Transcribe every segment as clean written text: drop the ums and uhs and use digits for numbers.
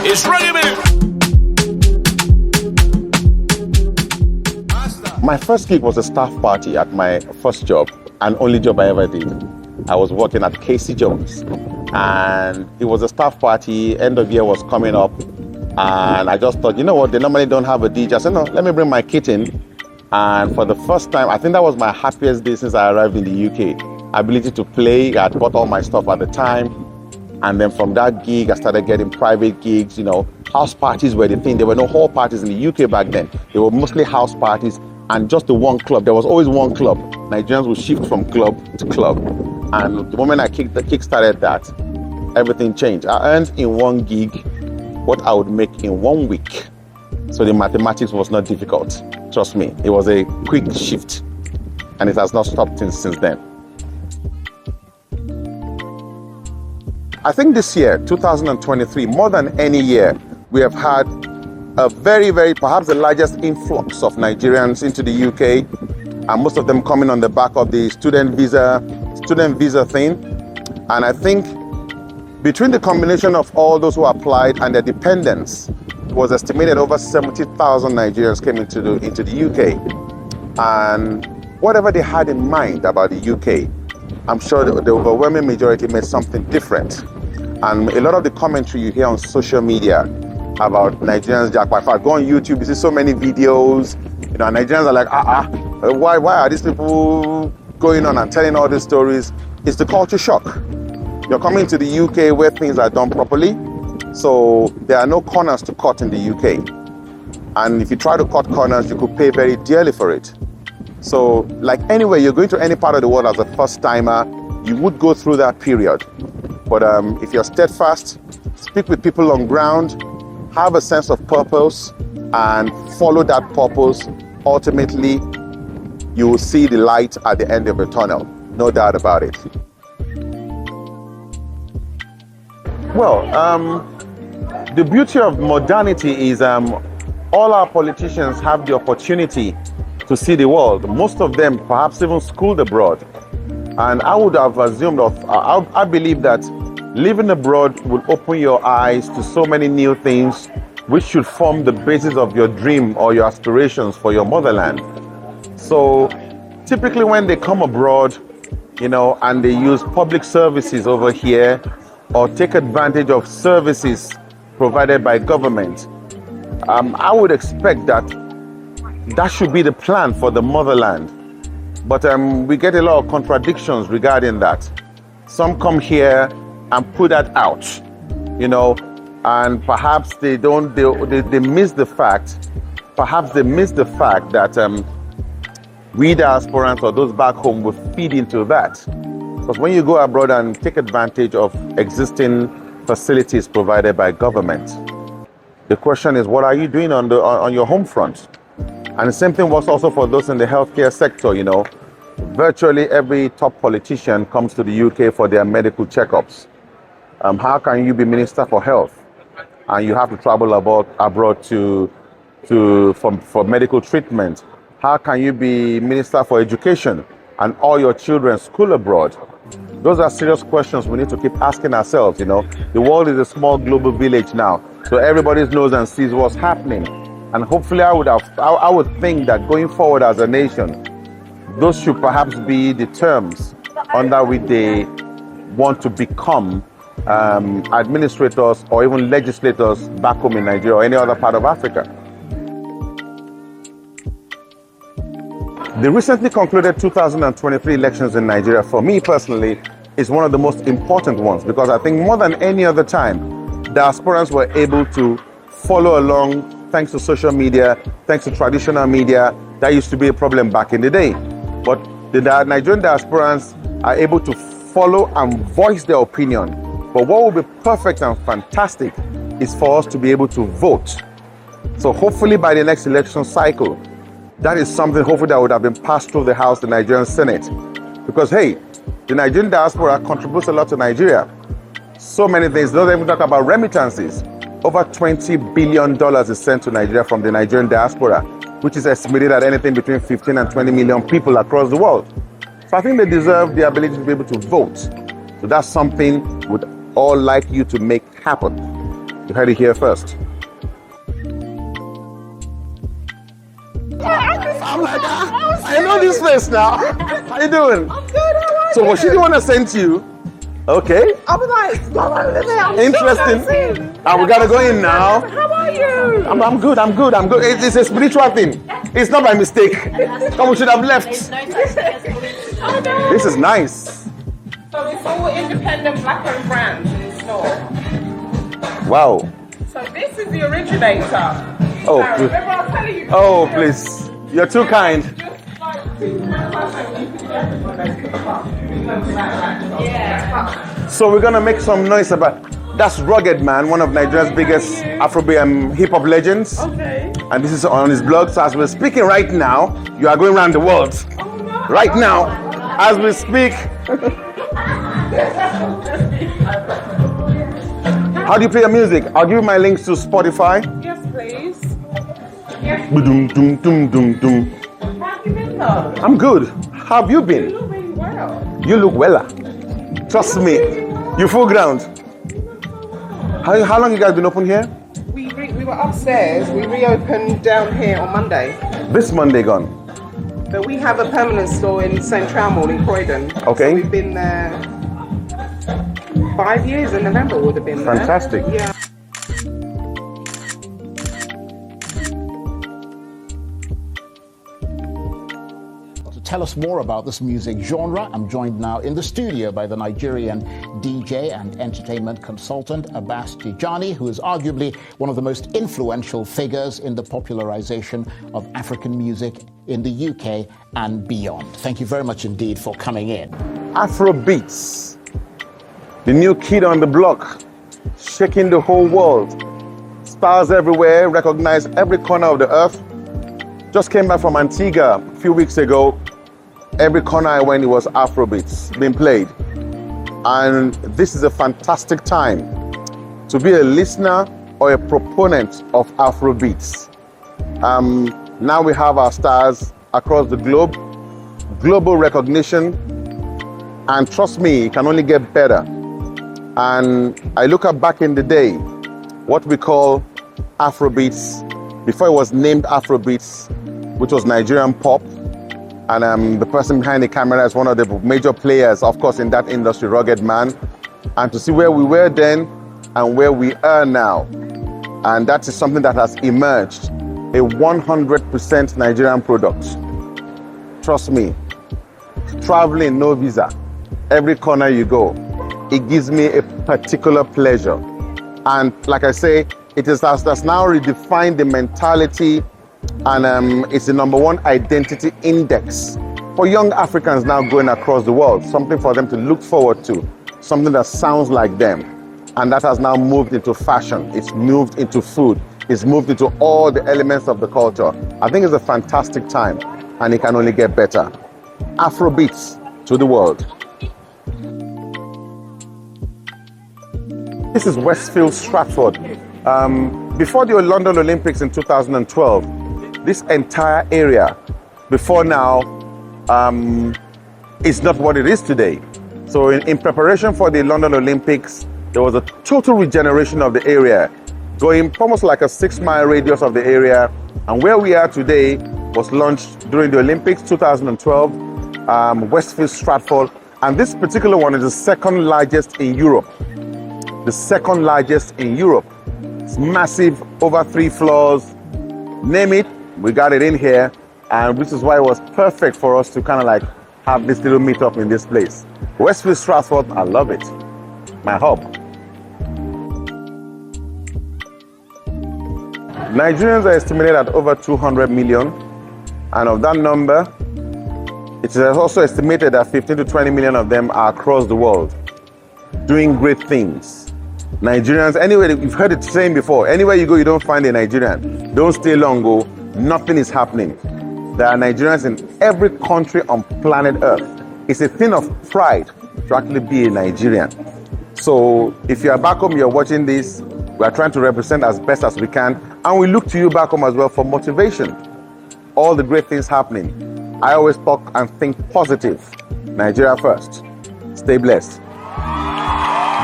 It's Reggae Minute. My first gig was a staff party at my first job and only job I ever did. I was working at Casey Jones, and it was a staff party. End of year was coming up, and I just thought, you know what, they normally don't have a DJ. I said, no, let me bring my kit in. And for the first time, I think that was my happiest day since I arrived in the UK. Ability to play. I had bought all my stuff at the time. And then from that gig, I started getting private gigs. You know, house parties were the thing. There were no hall parties in the UK back then. They were mostly house parties and just the one club. There was always one club. Nigerians would shift from club to club. And the moment I kick-started that, everything changed. I earned in one gig what I would make in 1 week. So the mathematics was not difficult. Trust me, it was a quick shift. And it has not stopped since then. I think this year, 2023, more than any year, we have had a very, perhaps the largest influx of Nigerians into the UK, and most of them coming on the back of the student visa thing. And I think between the combination of all those who applied and their dependents, it was estimated over 70,000 Nigerians came into the UK. And whatever they had in mind about the UK, I'm sure the overwhelming majority made something different. And a lot of the commentary you hear on social media about Nigerians jackpot. If I go on YouTube, you see so many videos. You know, Nigerians are like, why are these people going on and telling all these stories? It's the culture shock. You're coming to the UK where things are done properly. So there are no corners to cut in the UK. And if you try to cut corners, you could pay very dearly for it. So like anywhere, you're going to any part of the world as a first timer, you would go through that period. But if you're steadfast, speak with people on ground, have a sense of purpose and follow that purpose, ultimately you will see the light at the end of the tunnel. No doubt about it. Well, the beauty of modernity is all our politicians have the opportunity to see the world. Most of them perhaps even schooled abroad. And I would have assumed, I believe that living abroad will open your eyes to so many new things which should form the basis of your dream or your aspirations for your motherland. So typically when they come abroad, you know, and they use public services over here or take advantage of services provided by government, I would expect that should be the plan for the motherland. But we get a lot of contradictions regarding that. Some come here and put that out, you know, and perhaps they miss the fact, that we diasporans or those back home will feed into that. Because when you go abroad and take advantage of existing facilities provided by government, the question is, what are you doing on your home front? And the same thing works also for those in the healthcare sector, you know. Virtually every top politician comes to the UK for their medical checkups. How can you be Minister for Health and you have to travel abroad for medical treatment? How can you be Minister for Education and all your children school abroad? Those are serious questions we need to keep asking ourselves, you know. The world is a small global village now, so everybody knows and sees what's happening. And hopefully I would think that going forward as a nation, those should perhaps be the terms under which they want to become administrators or even legislators back home in Nigeria or any other part of Africa. The recently concluded 2023 elections in Nigeria, for me personally, is one of the most important ones, because I think more than any other time, diasporans were able to follow along thanks to social media, thanks to traditional media. That used to be a problem back in the day. But the Nigerian diasporans are able to follow and voice their opinion. But what will be perfect and fantastic is for us to be able to vote. So hopefully by the next election cycle, that is something hopefully that would have been passed through the House, the Nigerian Senate. Because hey, the Nigerian diaspora contributes a lot to Nigeria. So many things. Don't even talk about remittances. Over $20 billion is sent to Nigeria from the Nigerian diaspora, which is estimated at anything between 15 and 20 million people across the world. So I think they deserve the ability to be able to vote. So that's something we'd all like you to make happen. You heard it here first. I'm like, I know this place now. How you doing? I'm good. How are So was she the one that sent you? Okay. I was like, go over there. I'm Interesting. And we gotta go in now. How are you? I'm good. It's a spiritual thing. It's not by mistake. Come, we should have left. This is nice. So it's all independent black-owned brands in the store. Wow. So this is the originator. Oh, Now, remember I was telling you. oh, please. You're too kind. Just like 2 Yeah. So we're gonna make some noise about. That's Rugged Man, one of Nigeria's biggest Afrobeat hip hop legends. Okay. And this is on his blog. So as we're speaking right now, you are going around the world. Oh, no. Right now, as we speak. How do you play your music? I'll give you my links to Spotify. Yes, please. Yes. Dum dum dum dum dum. How have you been though? I'm good. How have you You been? look really well. You look weller. Trust me. You full ground. How long you guys been open here? We were upstairs. We reopened down here on Monday. This Monday gone. But we have a permanent store in St. Mall in Croydon. Okay. So we've been there 5 years in November would have been there. Fantastic. Yeah. To tell us more about this music genre, I'm joined now in the studio by the Nigerian DJ and entertainment consultant Abass, who is arguably one of the most influential figures in the popularization of African music in the UK and beyond. Thank you very much indeed for coming in. Afrobeats. The new kid on the block. Shaking the whole world. Stars everywhere, recognized every corner of the earth. Just came back from Antigua a few weeks ago. Every corner I went, it was Afrobeats being played. And this is a fantastic time to be a listener or a proponent of Afrobeats. Now we have our stars across the globe, global recognition, and trust me, it can only get better. And I look at back in the day, what we call Afrobeats, before it was named Afrobeats, which was Nigerian pop, and the person behind the camera is one of the major players, of course, in that industry, Rugged Man. And to see where we were then and where we are now, and that is something that has emerged, a 100% Nigerian product. Trust me, traveling, no visa, every corner you go, it gives me a particular pleasure. And like I say, it is that's now redefined the mentality, and it's the #1 identity index for young Africans now going across the world, something for them to look forward to, something that sounds like them. And that has now moved into fashion, it's moved into food, it's moved into all the elements of the culture. I think it's a fantastic time, and it can only get better. Afrobeats to the world. This is Westfield, Stratford. Before the London Olympics in 2012, this entire area, before now, is not what it is today. So in preparation for the London Olympics, there was a total regeneration of the area, going almost like a 6-mile radius of the area. And where we are today was launched during the Olympics 2012, Westfield, Stratford. And this particular one is the second largest in Europe. The second largest in Europe. It's massive, over 3 floors. Name it, we got it in here. And this is why it was perfect for us to kind of like have this little meetup in this place. Westfield, Stratford, I love it. My hub. Nigerians are estimated at over 200 million. And of that number, it is also estimated that 15 to 20 million of them are across the world, doing great things. Nigerians, anywhere, you've heard it saying before, anywhere you go, you don't find a Nigerian. Don't stay long, go, nothing is happening. There are Nigerians in every country on planet Earth. It's a thing of pride to actually be a Nigerian. So if you're back home, you're watching this, we are trying to represent as best as we can, and we look to you back home as well for motivation. All the great things happening. I always talk and think positive. Nigeria first. Stay blessed.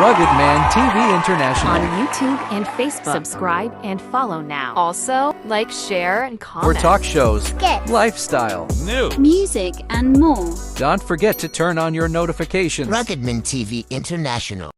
Rugged Man TV International. On YouTube and Facebook. Subscribe and follow now. Also, like, share, and comment. For talk shows, skits, lifestyle, news, music, and more. Don't forget to turn on your notifications. Rugged Man TV International.